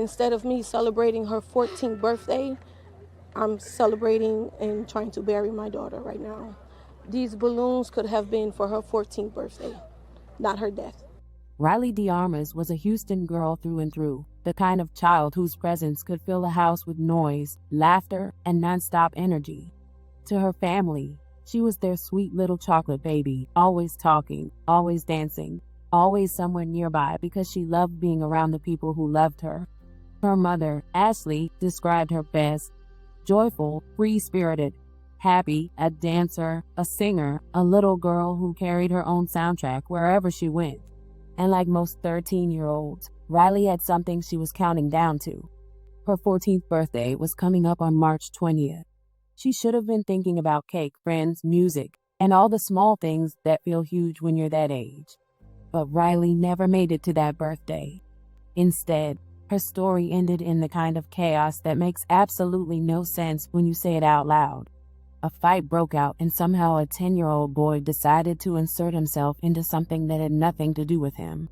instead of me celebrating her 14th birthday, I'm celebrating and trying to bury my daughter right now. These balloons could have been for her 14th birthday, not her death. Riley DeArmas was a Houston girl through and through, the kind of child whose presence could fill a house with noise, laughter, and nonstop energy. To her family, she was their sweet little chocolate baby, always talking, always dancing, always somewhere nearby because she loved being around the people who loved her. Her mother, Ashley, described her best: joyful, free-spirited, happy, a dancer, a singer, a little girl who carried her own soundtrack wherever she went. And like most 13-year-olds, Riley had something she was counting down to. Her 14th birthday was coming up on March 20th. She should have been thinking about cake, friends, music, and all the small things that feel huge when you're that age. But Riley never made it to that birthday. Instead, her story ended in the kind of chaos that makes absolutely no sense when you say it out loud. A fight broke out and somehow a 10-year-old boy decided to insert himself into something that had nothing to do with him.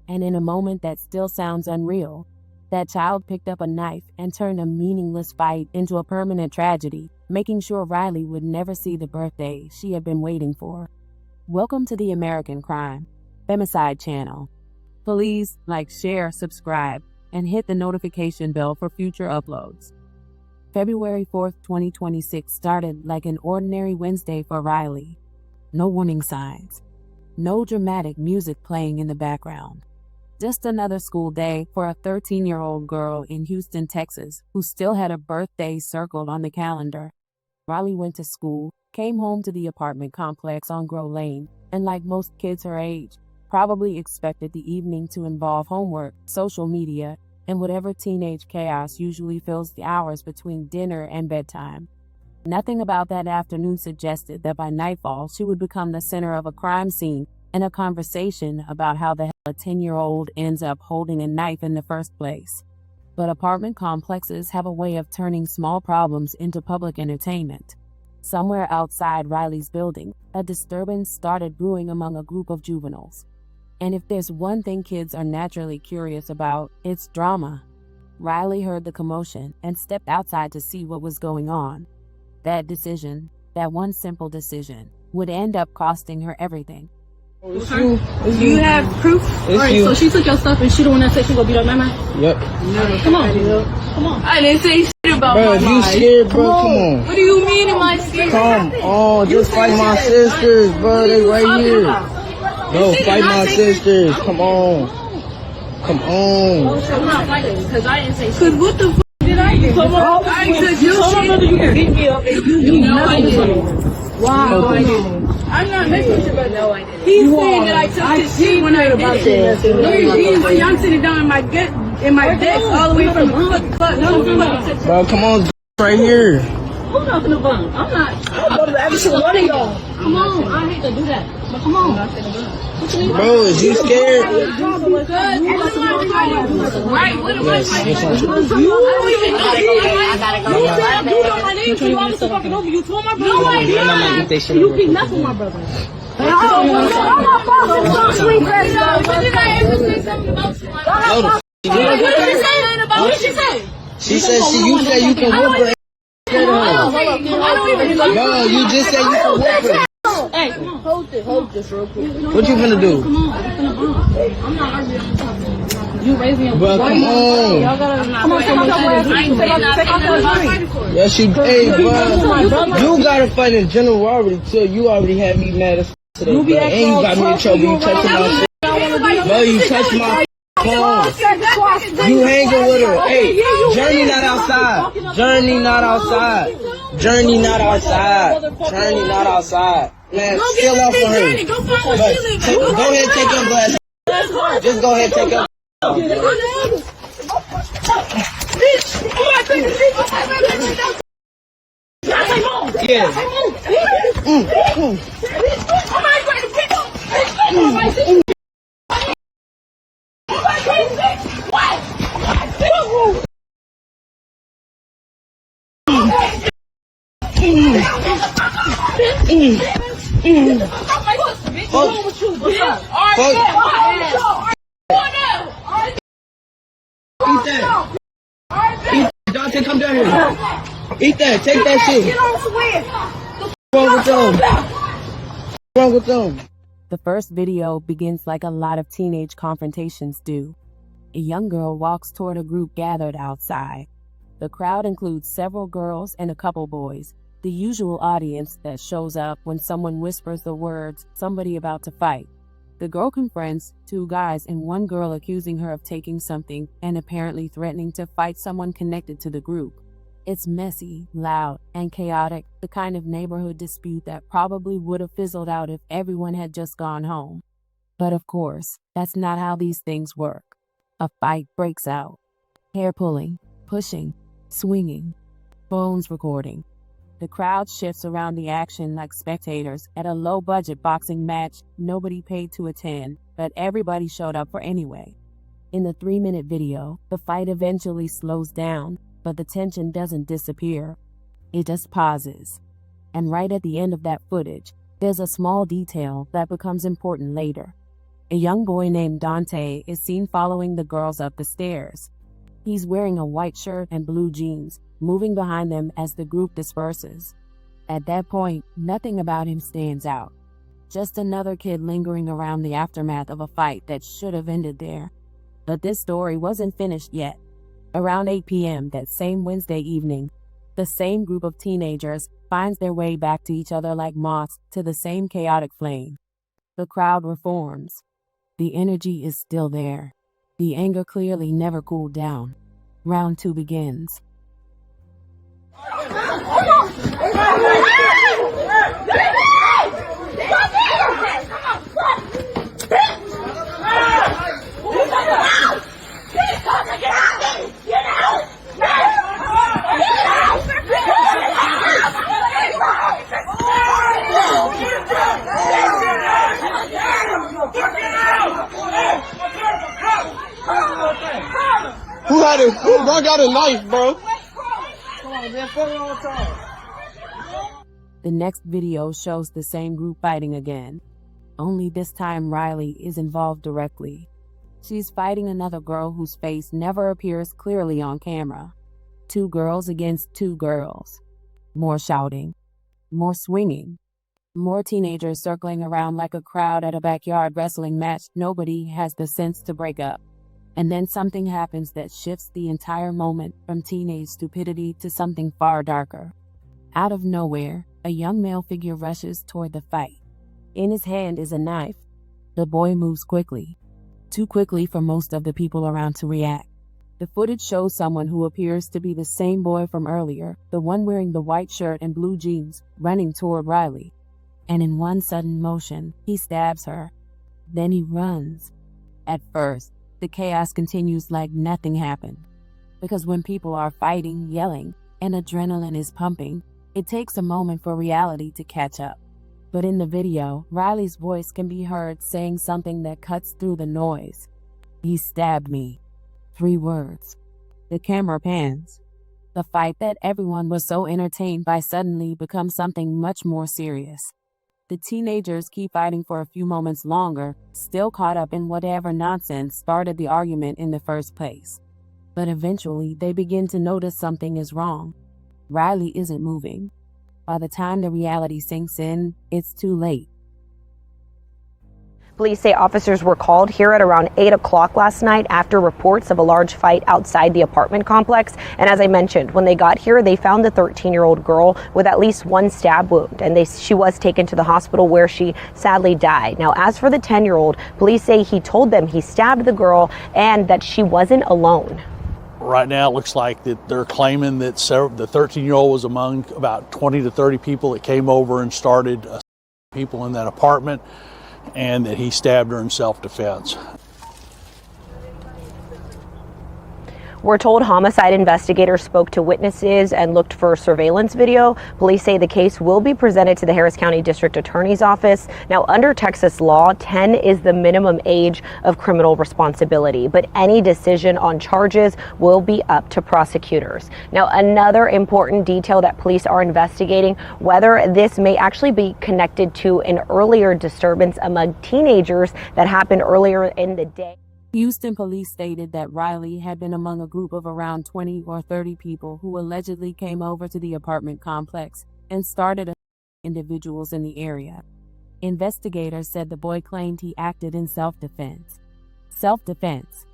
And in a moment that still sounds unreal, that child picked up a knife and turned a meaningless fight into a permanent tragedy, making sure Riley would never see the birthday she had been waiting for. Welcome to the American Crime Femicide channel. Please like, share, subscribe, and hit the notification bell for future uploads. February 4th, 2026 started like an ordinary Wednesday for Riley. No warning signs. No dramatic music playing in the background. Just another school day for a 13-year-old girl in Houston, Texas, who still had a birthday circled on the calendar. Riley went to school, came home to the apartment complex on Grow Lane, and like most kids her age, probably expected the evening to involve homework, social media, and whatever teenage chaos usually fills the hours between dinner and bedtime. Nothing about that afternoon suggested that by nightfall she would become the center of a crime scene and a conversation about how the hell a 10-year-old ends up holding a knife in the first place. But apartment complexes have a way of turning small problems into public entertainment. Somewhere outside Riley's building, a disturbance started brewing among a group of juveniles. And if there's one thing kids are naturally curious about, it's drama. Riley heard the commotion and stepped outside to see what was going on. That decision, that one simple decision, would end up costing her everything. It's you. Do you have proof? Alright, so she took your stuff and she the one that said she gonna beat up Mama? Yep. No, come on. Come on. I didn't say shit about bro, my if you scared, bro, come on. What do you mean am I scared? Come on, just fight my sisters, bro. They right here. No, fight my sisters. Come on. Come on. I'm not fighting because I didn't say shit. Because what the fuck did I do? Come on. Because you beat me up. You know I did. Wow. I didn't. I'm not making with your brother. No, I didn't. He's saying that I took his shit when I did it. No, you didn't. I'm sitting down in my desk all the way from the club. No, bro, come on, right here. Who's not gonna bum? I'm not. I'm going to every single one of y'all. Come on. I hate to do that. But come on. Bro, is you scared? Right, what am I fighting? I gotta go. You know my name, so you obviously fucking over. You told my brother. No, I didn't. You beat nothing with my brother. I'm not fucking so sweet, when did I ever say something about you? What did she say about what she said? She said you said you can whoop her. I don't even know. No, you just said you can whoop her. Hey, hold this real quick. What you finna do? Come on, I'm not arguing. You raised me up. Bro, come on. Y'all gotta come on, take off. Yes, you did, bro. You gotta fight in general already, too. You already had me mad as today, bro. And you got me in trouble. You touching my shit. Bro, you touched my phone. You hanging with her. Hey, Journey not outside. Journey not outside. Journey not outside. Journey not outside. Man, steal off for her. Go ahead, take your glass. Just go ahead, take your. Fuck. come down here. Eat that. Take that shit. What's wrong with them? What's wrong with them? The first video begins like a lot of teenage confrontations do. A young girl walks toward a group gathered outside. The crowd includes several girls and a couple boys, the usual audience that shows up when someone whispers the words, "somebody about to fight." The girl confronts two guys and one girl accusing her of taking something and apparently threatening to fight someone connected to the group. It's messy, loud, and chaotic, the kind of neighborhood dispute that probably would have fizzled out if everyone had just gone home. But of course, that's not how these things work. A fight breaks out. Hair pulling, pushing, swinging, phones recording. The crowd shifts around the action like spectators at a low-budget boxing match nobody paid to attend, but everybody showed up for anyway. In the 3-minute video, the fight eventually slows down, but the tension doesn't disappear. It just pauses. And right at the end of that footage, there's a small detail that becomes important later. A young boy named Dante is seen following the girls up the stairs. He's wearing a white shirt and blue jeans, moving behind them as the group disperses. At that point, nothing about him stands out. Just another kid lingering around the aftermath of a fight that should have ended there. But this story wasn't finished yet. Around 8 p.m. that same Wednesday evening, the same group of teenagers finds their way back to each other like moths to the same chaotic flame. The crowd reforms. The energy is still there. The anger clearly never cooled down. Round 2 begins. Who got a knife, bro? The next video shows the same group fighting again. Only this time Riley is involved directly. She's fighting another girl whose face never appears clearly on camera. 2 girls against 2 girls. More shouting. More swinging. More teenagers circling around like a crowd at a backyard wrestling match nobody has the sense to break up. And then something happens that shifts the entire moment from teenage stupidity to something far darker. Out of nowhere, a young male figure rushes toward the fight. In his hand is a knife. The boy moves quickly. Too quickly for most of the people around to react. The footage shows someone who appears to be the same boy from earlier, the one wearing the white shirt and blue jeans, running toward Riley. And in one sudden motion, he stabs her. Then he runs. At first, the chaos continues like nothing happened. Because when people are fighting, yelling, and adrenaline is pumping, it takes a moment for reality to catch up. But in the video, Riley's voice can be heard saying something that cuts through the noise. "He stabbed me." 3 words. The camera pans. The fight that everyone was so entertained by suddenly becomes something much more serious. The teenagers keep fighting for a few moments longer, still caught up in whatever nonsense started the argument in the first place. But eventually, they begin to notice something is wrong. Riley isn't moving. By the time the reality sinks in, it's too late. Police say officers were called here at around 8 o'clock last night after reports of a large fight outside the apartment complex. And as I mentioned, when they got here, they found the 13-year-old girl with at least 1 stab wound, and she was taken to the hospital where she sadly died. Now, as for the 10-year-old, police say he told them he stabbed the girl and that she wasn't alone. Right now, it looks like that they're claiming that the 13-year-old was among about 20 to 30 people that came over and started people in that apartment, and that he stabbed her in self-defense. We're told homicide investigators spoke to witnesses and looked for surveillance video. Police say the case will be presented to the Harris County District Attorney's Office. Now, under Texas law, 10 is the minimum age of criminal responsibility, but any decision on charges will be up to prosecutors. Now, another important detail that police are investigating, whether this may actually be connected to an earlier disturbance among teenagers that happened earlier in the day. Houston police stated that Riley had been among a group of around 20 or 30 people who allegedly came over to the apartment complex and started individuals in the area. Investigators said the boy claimed he acted in self-defense. Self-defense.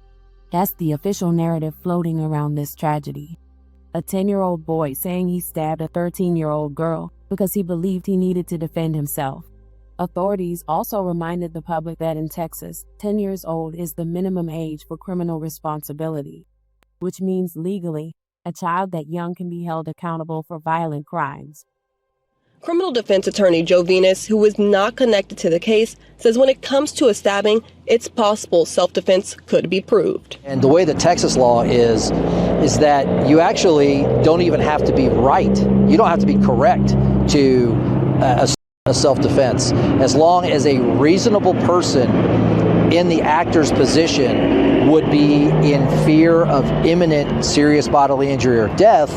That's the official narrative floating around this tragedy. A 10-year-old boy saying he stabbed a 13-year-old girl because he believed he needed to defend himself. Authorities also reminded the public that in Texas, 10 years old is the minimum age for criminal responsibility, which means legally, a child that young can be held accountable for violent crimes. Criminal defense attorney Joe Venus, who is not connected to the case, says when it comes to a stabbing, it's possible self-defense could be proved. And the way the Texas law is that you actually don't even have to be right. You don't have to be correct to a self-defense. As long as a reasonable person in the actor's position would be in fear of imminent serious bodily injury or death,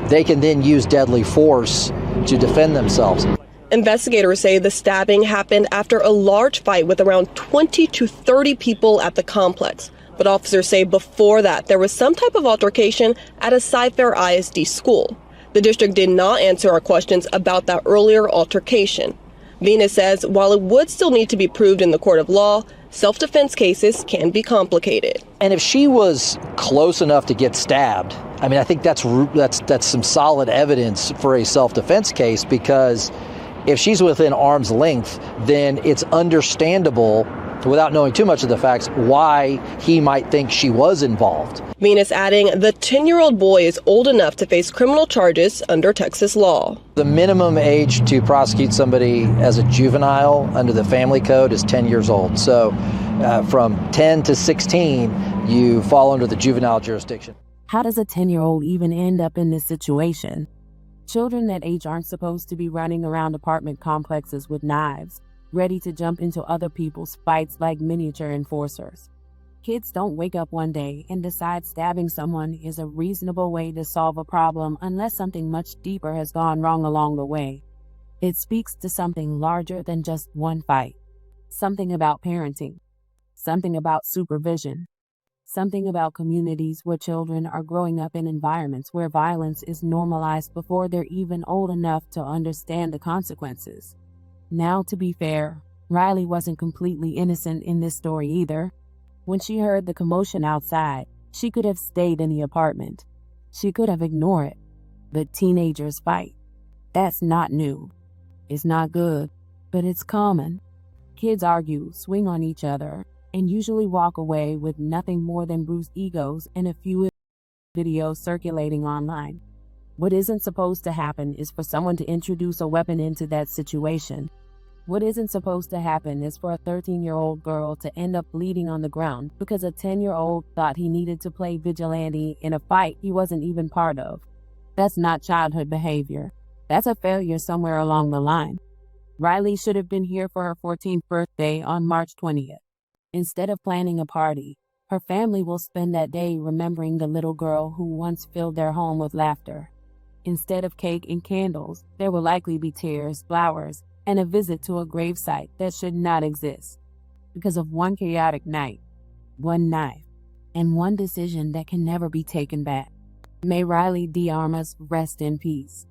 they can then use deadly force to defend themselves. Investigators say the stabbing happened after a large fight with around 20 to 30 people at the complex. But officers say before that, there was some type of altercation at a Cy-Fair ISD school. The district did not answer our questions about that earlier altercation. Venus says while it would still need to be proved in the court of law, self-defense cases can be complicated. And if she was close enough to get stabbed, I mean, I think that's some solid evidence for a self-defense case, because if she's within arm's length, then it's understandable, without knowing too much of the facts, why he might think she was involved. Venus adding the 10-year-old boy is old enough to face criminal charges under Texas law. The minimum age to prosecute somebody as a juvenile under the family code is 10 years old. So from 10 to 16, you fall under the juvenile jurisdiction. How does a 10-year-old even end up in this situation? Children that age aren't supposed to be running around apartment complexes with knives, ready to jump into other people's fights like miniature enforcers. Kids don't wake up one day and decide stabbing someone is a reasonable way to solve a problem unless something much deeper has gone wrong along the way. It speaks to something larger than just one fight. Something about parenting. Something about supervision. Something about communities where children are growing up in environments where violence is normalized before they're even old enough to understand the consequences. Now, to be fair, Riley wasn't completely innocent in this story either. When she heard the commotion outside, she could have stayed in the apartment. She could have ignored it. But teenagers fight. That's not new. It's not good, but it's common. Kids argue, swing on each other, and usually walk away with nothing more than bruised egos and a few videos circulating online. What isn't supposed to happen is for someone to introduce a weapon into that situation. What isn't supposed to happen is for a 13-year-old girl to end up bleeding on the ground because a 10-year-old thought he needed to play vigilante in a fight he wasn't even part of. That's not childhood behavior. That's a failure somewhere along the line. Riley should have been here for her 14th birthday on March 20th. Instead of planning a party, her family will spend that day remembering the little girl who once filled their home with laughter. Instead of cake and candles, there will likely be tears, flowers, and a visit to a gravesite that should not exist because of one chaotic night, one knife, and one decision that can never be taken back. May Riley DeArmas rest in peace.